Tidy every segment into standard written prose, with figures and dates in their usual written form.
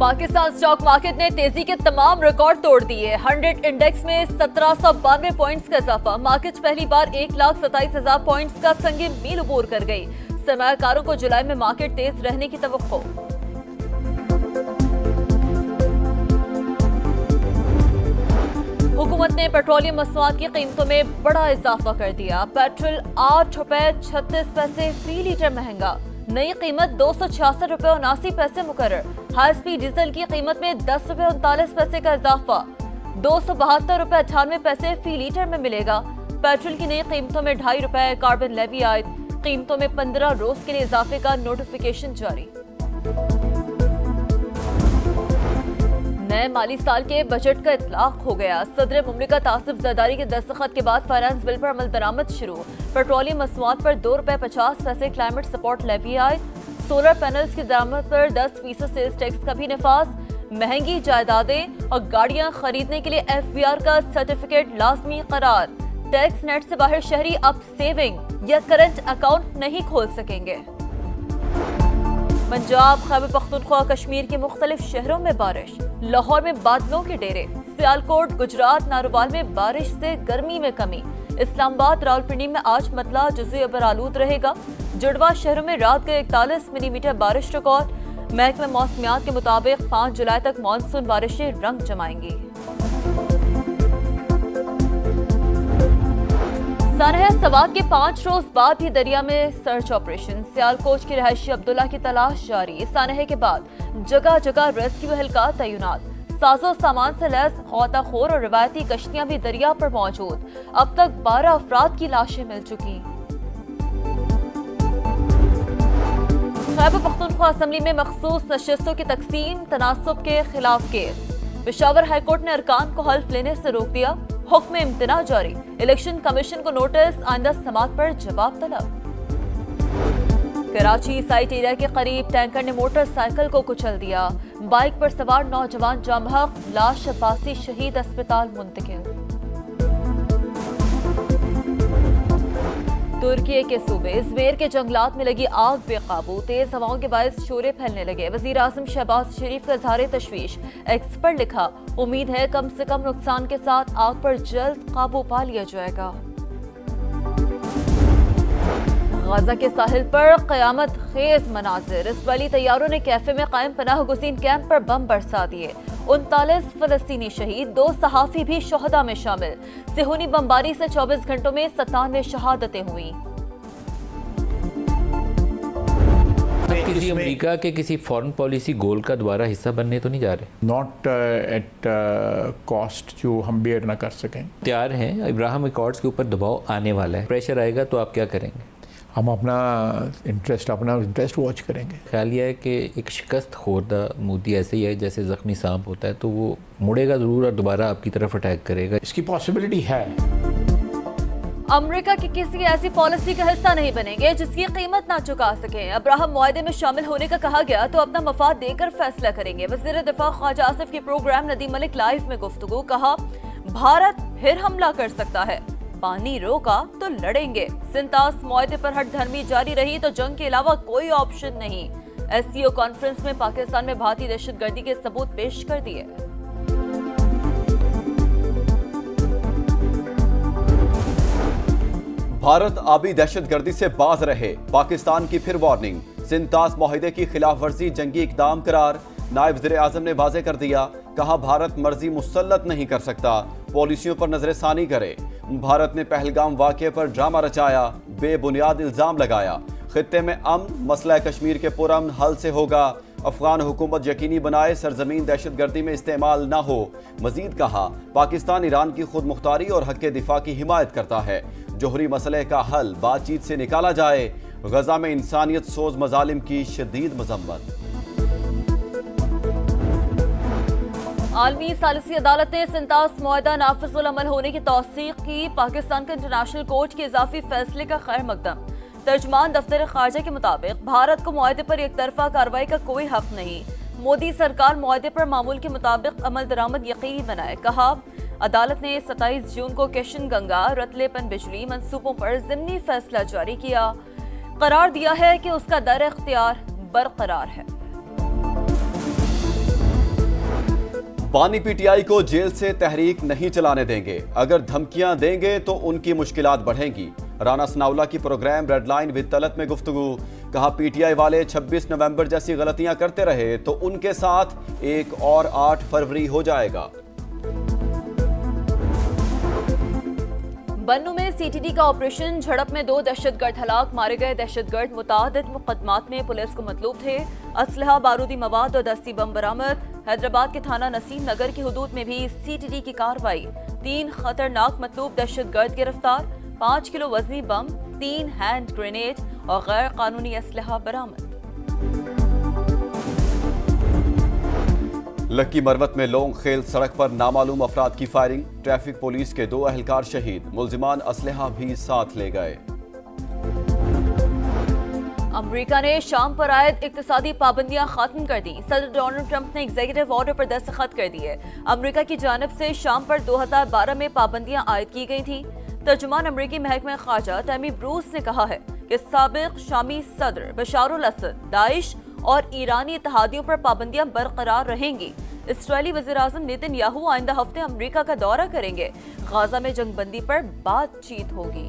Pakistan stock market ने तेजी के तमाम रिकॉर्ड तोड़ दिए। 100 इंडेक्स में 1792 पॉइंट्स का इजाफा। मार्केट पहली बार 1,27,000 पॉइंट्स का संगीन मील अबूर कर गई। सरमायाकारों को जुलाई में मार्केट तेज रहने की तवक्को। हुकूमत ने पेट्रोलियम मसनूआत की कीमतों में बड़ा इजाफा कर दिया। पेट्रोल ₹8.36 फी लीटर महंगा। नई कीमत ₹266.79 मुकर्रर। हाई स्पीड डीजल की कीमत में ₹10.39 का इजाफा। ₹272.98 फी लीटर में मिलेगा। पेट्रोल की नई कीमतों में ₹2.5 कार्बन लेवी आयद। कीमतों में 15 रोज के लिए इजाफे का नोटिफिकेशन जारी। नए माली साल के बजट का इतलाक हो गया। सदर मुमलिकत आसिफ जरदारी के दस्तखत के बाद फाइनेंस बिल पर अमल दरामद शुरू। पेट्रोलियम मसनूआत पर ₹2.50 क्लाइमेट सपोर्ट लेवी आयद। सोलर पैनल्स की दरामद पर 10% सेल्स टैक्स का भी निफाज। महंगी जायदादें और गाड़ियां खरीदने के लिए FBR का सर्टिफिकेट लाजमी करार। टैक्स नेट से बाहर शहरी अब सेविंग या करंट अकाउंट नहीं खोल सकेंगे। पंजाब, खैबर पख्तूनख्वा, कश्मीर के मुख्तलिफ शहरों में बारिश। लाहौर में बादलों के डेरे। सियालकोट, गुजरात, नारोवाल में बारिश से गर्मी में कमी। इस्लामाबाद, रावलपिंडी में आज मतला जुज़ी अबर आलूद रहेगा। जुड़वा शहरों में रात के 41 मिलीमीटर बारिश रिकॉर्ड। महकमा मौसमियात के मुताबिक 5 जुलाई तक मानसून बारिशें रंग जमाएंगी। सानहा सवात के 5 रोज बाद भी दरिया में सर्च ऑपरेशन। सियालकोट के रहायशी अब्दुल्ला की तलाश जारी। सानहे के बाद जगह जगह रेस्क्यू एहलकार तैनात। साजो सामान से लैस गौताखोर और रिवायती कश्तियां भी दरिया पर मौजूद। अब तक 12 अफराद की लाशें मिल चुकी। खैबर पख्तूनख्वा असम्बली में मखसूस नशिस्तों की तकसीम, तनासुब के खिलाफ केस। पेशावर हाईकोर्ट ने अरकान को हल्फ लेने से रोक दिया। हुक्म इम्तना जारी। इलेक्शन कमीशन को नोटिस, आइंदा समात पर जवाब तलब। कराची साइट एरिया के करीब टैंकर ने मोटरसाइकिल को कुचल दिया। बाइक पर सवार नौजवान जाम बहक, लाश अब्बासी शहीद अस्पताल मुंतकिल। तुर्की के सूबे इज़मिर के जंगलात में लगी आग बेकाबू। तेज हवाओं के बायस शोरे फैलने लगे। वजीर आज़म शहबाज शरीफ का इज़हार तशवीश। एक्स पर लिखा, उम्मीद है कम से कम नुकसान के साथ आग पर जल्द काबू पा लिया जाएगा। गाजा के साहिल पर क़यामत खेज मनाजिर। इसराइली तैयारों ने कैफे में कायम पनाह गुज़ीन कैंप पर बम बरसा दिए। 39 फलस्तीनी शहीद, 2 सहाफ़ी भी शोहदा में शामिल। सेहूनी बमबारी से 24 घंटों में 97 शहादतें हुई। किसी अमेरिका के किसी फॉरेन पॉलिसी गोल का दोबारा हिस्सा बनने तो नहीं जा रहे? नॉट एट कॉस्ट जो हम बेयर ना कर सकें। तैयार हैं? इब्राहिम अकॉर्ड्स के ऊपर दबाव आने वाला है, प्रेशर आएगा तो आप क्या करेंगे? हम अपना इंटरेस्ट वॉच करेंगे। ख्याल यह है कि एक शिकस्त खोरदा मोदी ऐसे ही है जैसे जख्मी सांप होता है, तो वो मुड़ेगा ज़रूर और दोबारा आपकी तरफ अटैक करेगा। इसकी पॉसिबिलिटी है। अमेरिका की किसी ऐसी पॉलिसी का हिस्सा नहीं बनेंगे जिसकी कीमत ना चुका सके। अब्राहम मुआहदे में शामिल होने का कहा गया तो अपना मफाद देकर फैसला करेंगे। वज़ीर दिफा ख्वाजा आसिफ की प्रोग्राम नदीम मलिक लाइव में गुफ्तगू। कहा, भारत फिर हमला कर सकता है, पानी रोका तो लड़ेंगे। सिंतास मुआहदे पर हठधर्मी जारी रही तो जंग के अलावा कोई ऑप्शन नहीं। SCO कॉन्फ्रेंस में पाकिस्तान में भारतीय दहशतगर्दी के सबूत पेश कर दिए। भारत आबी दहशतगर्दी से बाज रहे, पाकिस्तान की फिर वार्निंग। सिंतास मुआहदे की खिलाफ वर्जी जंगी इकदाम करार। नायब वज़ीर आज़म ने वाज़ेह कर दिया, कहा भारत मर्जी मुसल्लत नहीं कर सकता, पॉलिसियों पर नजरसानी करे। भारत ने पहलगाम वाक़े पर ड्रामा रचाया, बेबुनियाद इल्ज़ाम लगाया। खित्ते में अमन मसला कश्मीर के पुरअमन हल से होगा। अफगान हुकूमत यकीनी बनाए सरजमीन दहशतगर्दी में इस्तेमाल न हो। मजीद कहा, पाकिस्तान ईरान की खुद मुख्तारी और हक दिफा की हिमायत करता है। जोहरी मसले का हल बातचीत से निकाला जाए। गजा में इंसानियत सोज मजालिम की शदीद मजम्मत। आलमी सालिसी अदालत ने सिंतास मुआहदा नाफिजुल अमल होने की तौसीक की। पाकिस्तान के इंटरनेशनल कोर्ट के इजाफी फैसले का खैर मकदम। तर्जमान दफ्तर खारजा के मुताबिक भारत को मुआहदे पर एक तरफा कार्रवाई का कोई हक नहीं। मोदी सरकार मुआहदे पर मामूल के मुताबिक अमल दरामद यकीनी बनाए। कहा, अदालत ने 27 जून को किशन गंगा रतले पनबिजली मंसूबों पर ज़िमनी फैसला जारी किया। करार दिया है कि उसका दर इख्तियार बरकरार है। बानी पीटीआई को जेल से तहरीक नहीं चलाने देंगे, अगर धमकियां देंगे तो उनकी मुश्किलात बढ़ेंगी। राना सनाउल्लाह की programme red line with Talat में गुफ्तगू। कहा पीटीआई वाले 26 नवंबर जैसी गलतियां करते रहे तो उनके साथ एक और 8 फरवरी हो जाएगा। बन्नू में सीटीडी का ऑपरेशन, झड़प में 2 दहशतगर्द हलाक, मारे गए दहशतगर्द मुतादिद मुकदमात में पुलिस को मतलूब थे। असलहा, बारूदी मवाद और दस्ती बम बरामद। हैदराबाद के थाना नसीम नगर की हुदूद में भी सीटीडी की कार्रवाई। 3 खतरनाक मतलूब दहशतगर्द गिरफ्तार, 5 किलो वजनी बम, 3 हैंड ग्रेनेड और गैर कानूनी असलहा बरामद। लक्की मरवत में लोंग खेल सड़क पर नामालूम अफराद की फायरिंग, ट्रैफिक पुलिस के 2 एहलकार शहीद, मुल्जिमान असलहा भी साथ ले गए। अमेरिका ने शाम पर आयद इक्तिसादी पाबंदियां खत्म कर दी। सदर डोनाल्ड ट्रंप ने एग्जीक्यूटिव ऑर्डर पर दस्तखत कर दिए। अमेरिका की जानिब से शाम पर 2012 में पाबंदियां आयद की गई थी। तर्जुमान अमेरिकी महकमा खारजा टैमी ब्रूस ने कहा है कि साबिक शामी सदर बशारुल असद, दाइश और ईरानी इत्तेहादियों पर पाबंदियां बरकरार रहेंगी। इस्राएली वज़ीर-ए-आज़म नेतन्याहू आइंदा हफ्ते अमेरिका का दौरा करेंगे। गाजा में जंगबंदी पर बातचीत होगी।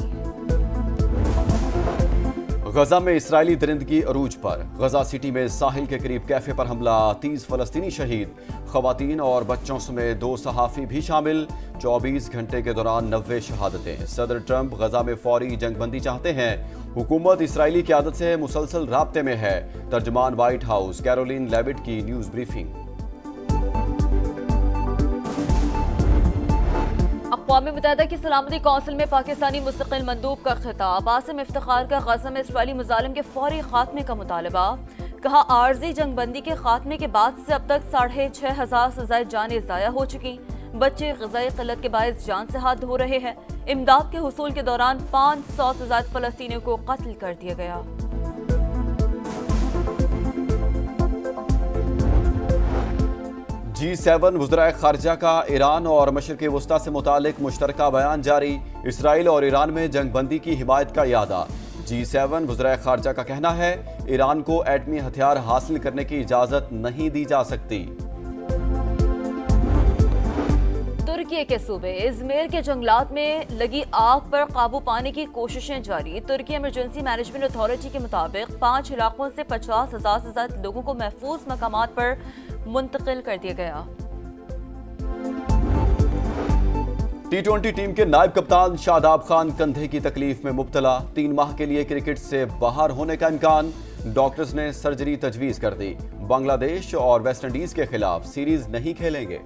गजा में इस्राएली दरिंदगी अरूज पर। गजा सिटी में साहिल के करीब कैफे पर हमला, 30 फलस्तीनी शहीद, खवातीन और बच्चों समेत 2 सहाफ़ी भी शामिल। 24 घंटे के दौरान 90 शहादतें। सदर ट्रंप गजा में फौरी जंगबंदी चाहते हैं। हुकूमत इस्राएली क़यादत से मुसलसल राब्ते में है। तर्जुमान व्हाइट हाउस कैरोलिन लेविट की न्यूज़ ब्रीफिंग। अक़वाम मुत्तहिदा की सलामती कौंसिल में पाकिस्तानी मुस्तक़िल मंदूब का खिताब। आसिम इफ्तिखार का गज़ा में इस्राएली मुज़ालिम के फौरी खात्मे का मुतालबा। कहा आर्जी जंगबंदी के खात्मे के बाद से अब तक 6,500 से ज़ायद जानें ज़ाया हो चुकी। बच्चे ग़िज़ाई क़िल्लत के बायस जान से हाथ धो रहे हैं। इमदाद के हुसूल के दौरान 500 से ज़ायद फ़लस्तीनियों को कत्ल कर दिया गया। G7 वज़राए ख़ारिजा का ईरान और मशरिक़ वस्ता से मुतालिक मुश्तरका बयान जारी। इसराइल और ईरान में जंगबंदी की हिमायत का इरादा। G7 वज़राए ख़ारिजा का कहना है ईरान को एटमी हथियार हासिल करने की इजाज़त नहीं दी जा सकती। तुर्की के सूबे इज़मिर के जंगलात में लगी आग पर काबू पाने की कोशिशें जारी। तुर्की इमरजेंसी मैनेजमेंट अथॉरिटी के मुताबिक 5 इलाकों से 50,000 से ज़्यादा लोगों को महफूज मकामात पर मुंतकिल कर दिया गया। T20 टीम के नायब कप्तान शादाब खान कंधे की तकलीफ में मुब्तला, 3 माह के लिए क्रिकेट से बाहर होने का इम्कान। डॉक्टर्स ने सर्जरी तजवीज कर दी। बांग्लादेश और वेस्ट इंडीज के खिलाफ सीरीज नहीं खेलेंगे।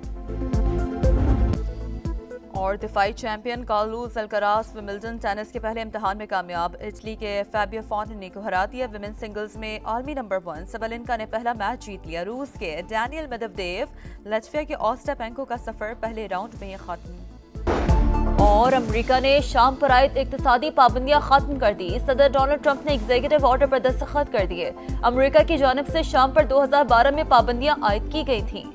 और दिफाई champion Carlos Alcaraz Wimbledon tennis के पहले इम्तिहान में कामयाब। इटली के फैबियो फॉन्टेनी को हरा दिया। विमेन सिंगल्स में आलमी नंबर 1 सबलेंका ने पहला मैच जीत लिया। रूस के डैनियल मेदवेदेव, लटविया के ओस्टापेंको का सफर पहले राउंड में खत्म। और अमेरिका ने शाम पर आयद इक्तिसादी पाबंदियां खत्म कर दी। सदर डोनाल्ड ट्रंप ने एग्जीक्यूटिव ऑर्डर पर दस्तखत कर दिए। अमेरिका की जानिब से शाम पर 2012 में पाबंदियां आयद की गई थीं।